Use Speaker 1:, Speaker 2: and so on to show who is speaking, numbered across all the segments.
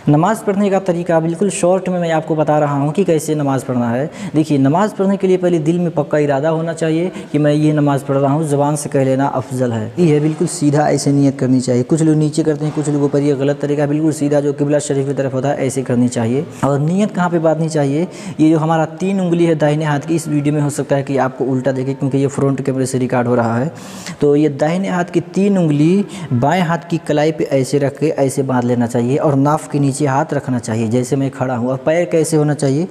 Speaker 1: नमाज़ पढ़ने का तरीका बिल्कुल शॉर्ट में मैं आपको बता रहा हूँ कि कैसे नमाज़ पढ़ना है। देखिए, नमाज़ पढ़ने के लिए पहले दिल में पक्का इरादा होना चाहिए कि मैं ये नमाज़ पढ़ रहा हूँ। ज़बान से कह लेना अफजल है। ये बिल्कुल सीधा ऐसे नियत करनी चाहिए। कुछ लोग नीचे करते हैं, कुछ लोगों पर ये गलत तरीका, बिल्कुल सीधा जो किबला शरीफ की तरफ होता है ऐसे करनी चाहिए। और नियत कहाँ पर बांधनी चाहिए, ये जो हमारा 3 उंगली है दाहिने हाथ की, इस वीडियो में हो सकता है कि आपको उल्टा देखे क्योंकि ये फ्रंट कैमरे से रिकॉर्ड हो रहा है। तो ये दाहिने हाथ की 3 उंगली बाएँ हाथ की कलाई पर ऐसे रख के ऐसे बांध लेना चाहिए और नाफ के नीचे हाथ रखना चाहिए जैसे मैं खड़ा हूँ। और पैर कैसे होना चाहिए,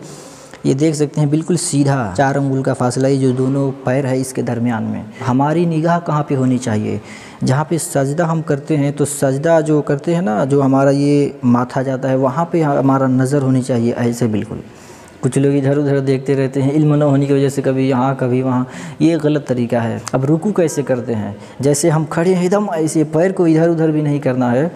Speaker 1: ये देख सकते हैं बिल्कुल सीधा 4 अंगुल का फासला है जो दोनों पैर है इसके दरमियान में। हमारी निगाह कहाँ पे होनी चाहिए, जहाँ पे सजदा हम करते हैं तो सजदा जो करते हैं ना, जो हमारा ये माथा जाता है वहाँ पे हमारा नज़र होनी चाहिए ऐसे बिल्कुल। कुछ लोग इधर उधर देखते रहते हैं, इल्म न होने की वजह से कभी यहाँ कभी वहाँ, ये गलत तरीका है। अब रुकू कैसे करते हैं, जैसे हम खड़े हैं एकदम ऐसे पैर को इधर उधर भी नहीं करना है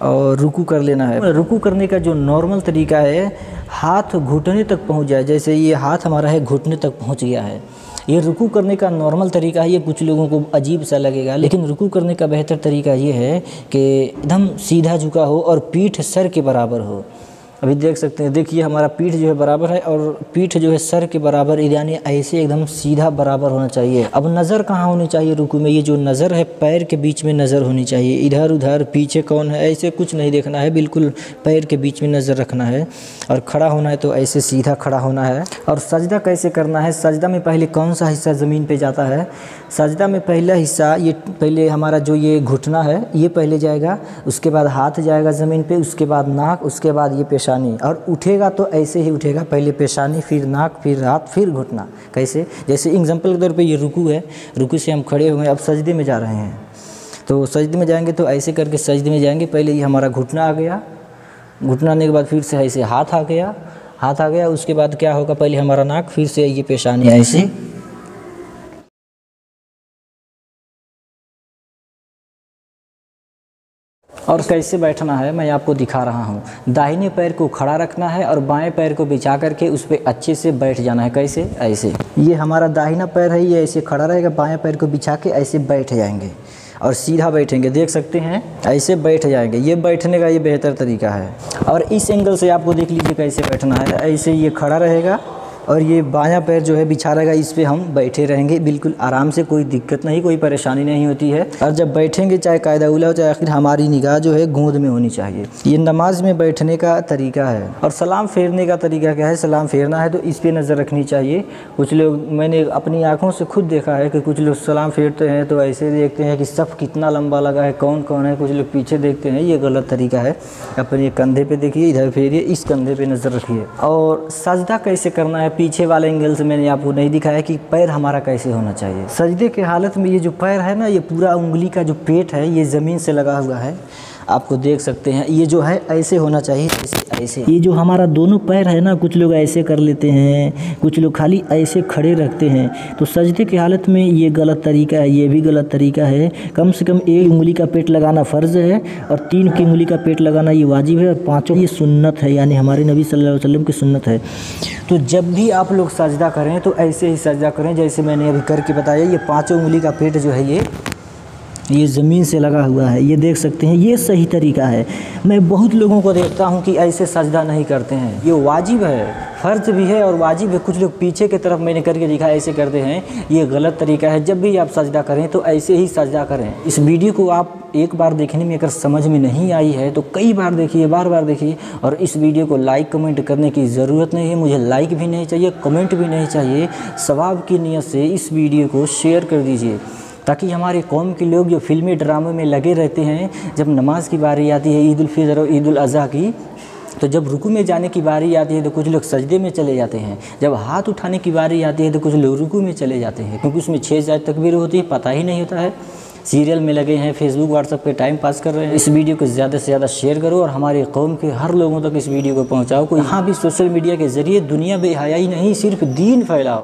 Speaker 1: और रुकू कर लेना है। रुकू करने का जो नॉर्मल तरीका है, हाथ घुटने तक पहुंच जाए। जैसे ये हाथ हमारा है घुटने तक पहुंच गया है, ये रुकू करने का नॉर्मल तरीका है। ये कुछ लोगों को अजीब सा लगेगा, लेकिन रुकू करने का बेहतर तरीका ये है कि एकदम सीधा झुका हो और पीठ सर के बराबर हो। अभी देख सकते हैं, देखिए हमारा पीठ जो है बराबर है और पीठ जो है सर के बराबर, यानी ऐसे एकदम सीधा बराबर होना चाहिए। अब नज़र कहाँ होनी चाहिए रुकू में, ये जो नज़र है पैर के बीच में नज़र होनी चाहिए। इधर उधर पीछे कौन है ऐसे कुछ नहीं देखना है, बिल्कुल पैर के बीच में नज़र रखना है। और खड़ा होना है तो ऐसे सीधा खड़ा होना है। और सजदा कैसे करना है, सजदा में पहले कौन सा हिस्सा ज़मीन पर जाता है, सजदा में पहला हिस्सा ये पहले हमारा जो ये घुटना है ये पहले जाएगा, उसके बाद हाथ जाएगा ज़मीन पे, उसके बाद नाक, उसके बाद ये पेशानी। और उठेगा तो ऐसे ही उठेगा, पहले पेशानी फिर नाक फिर हाथ फिर घुटना। कैसे, जैसे एग्जांपल के तौर पे ये रुकू है, रुकू से हम खड़े हुए हैं, अब सजदे में जा रहे हैं। तो सजदे में जाएंगे तो ऐसे करके सजदे में जाएंगे, पहले ये हमारा घुटना आ गया, घुटना आने के बाद फिर से ऐसे हाथ आ गया, हाथ आ गया, उसके बाद क्या होगा, पहले हमारा नाक फिर से ये पेशानी ऐसे। और कैसे बैठना है मैं आपको दिखा रहा हूँ। दाहिने पैर को खड़ा रखना है और बाएं पैर को बिछा करके उस पर अच्छे से बैठ जाना है। कैसे, ऐसे। ये हमारा दाहिना पैर है, ये ऐसे खड़ा रहेगा, बाएं पैर को बिछा के ऐसे बैठ जाएंगे और सीधा बैठेंगे। देख सकते हैं ऐसे बैठ जाएंगे। ये बैठने का ये बेहतर तरीका है। और इस एंगल से आपको देख लीजिए कैसे बैठना है। ऐसे ये खड़ा रहेगा और ये बायां पैर जो है बिछा रहेगा, इस पे हम बैठे रहेंगे बिल्कुल आराम से, कोई दिक्कत नहीं, कोई परेशानी नहीं होती है। और जब बैठेंगे चाहे कायदा उला हो चाहे आखिर, हमारी निगाह जो है गोद में होनी चाहिए। ये नमाज में बैठने का तरीका है। और सलाम फेरने का तरीका क्या है, सलाम फेरना है तो इस पर नज़र रखनी चाहिए। कुछ लोग, मैंने अपनी आँखों से खुद देखा है कि कुछ लोग सलाम फेरते हैं तो ऐसे देखते हैं कि सफ़ कितना लंबा लगा है, कौन कौन है, कुछ लोग पीछे देखते हैं, ये गलत तरीका है। अपने कंधे पे देखिए, इधर फेरिए, इस कंधे पे नज़र रखिए। और सजदा कैसे करना है, पीछे वाले एंगल से मैंने आपको नहीं दिखाया कि पैर हमारा कैसे होना चाहिए। सजदे के हालत में ये जो पैर है ना, ये पूरा उंगली का जो पेट है ये ज़मीन से लगा हुआ है, आपको देख सकते हैं। ये जो है ऐसे होना चाहिए, ऐसे। ये जो हमारा दोनों पैर है ना, कुछ लोग ऐसे कर लेते हैं, कुछ लोग खाली ऐसे खड़े रखते हैं। तो सजदे की हालत में ये गलत तरीका है, ये भी गलत तरीका है। कम से कम 1 उंगली का पेट लगाना फ़र्ज़ है और 3 की उंगली का पेट लगाना ये वाजिब है और 5 ये सुन्नत है, यानी हमारे नबी सल्लल्लाहु अलैहि वसल्लम की सुन्नत है। तो जब भी आप लोग सजदा करें तो ऐसे ही सजदा करें जैसे मैंने अभी करके बताया। ये 5 उंगली का पेट जो है ये ज़मीन से लगा हुआ है, ये देख सकते हैं, ये सही तरीका है। मैं बहुत लोगों को देखता हूँ कि ऐसे सजदा नहीं करते हैं। ये वाजिब है, फ़र्ज़ भी है और वाजिब है। कुछ लोग पीछे की तरफ मैंने करके दिखा ऐसे करते हैं, ये गलत तरीका है। जब भी आप सजदा करें तो ऐसे ही सजदा करें। इस वीडियो को आप एक बार देखने में अगर समझ में नहीं आई है तो कई बार देखिए, बार बार देखिए। और इस वीडियो को लाइक कमेंट करने की ज़रूरत नहीं है, मुझे लाइक भी नहीं चाहिए, कमेंट भी नहीं चाहिए। सवाब की नीयत से इस वीडियो को शेयर कर दीजिए ताकि हमारे कौम के लोग जो फिल्मी ड्रामों में लगे रहते हैं, जब नमाज की बारी आती है ईद उल फितर और ईद उल अज़हा की, तो जब रुकू में जाने की बारी आती है तो कुछ लोग सजदे में चले जाते हैं। जब हाथ उठाने की बारी आती है तो कुछ लोग रुकू में चले जाते हैं, क्योंकि उसमें 6 तकबीर होती है, पता ही नहीं होता है। सीरियल में लगे हैं, फेसबुक व्हाट्सएप पे टाइम पास कर रहे हैं। इस वीडियो को ज़्यादा से ज़्यादा शेयर करो और हमारे कौम के हर लोगों तक इस वीडियो को पहुँचाओ। कोई यहाँ भी सोशल मीडिया के ज़रिए दुनिया बेहयाई नहीं, सिर्फ दीन फैलाओ।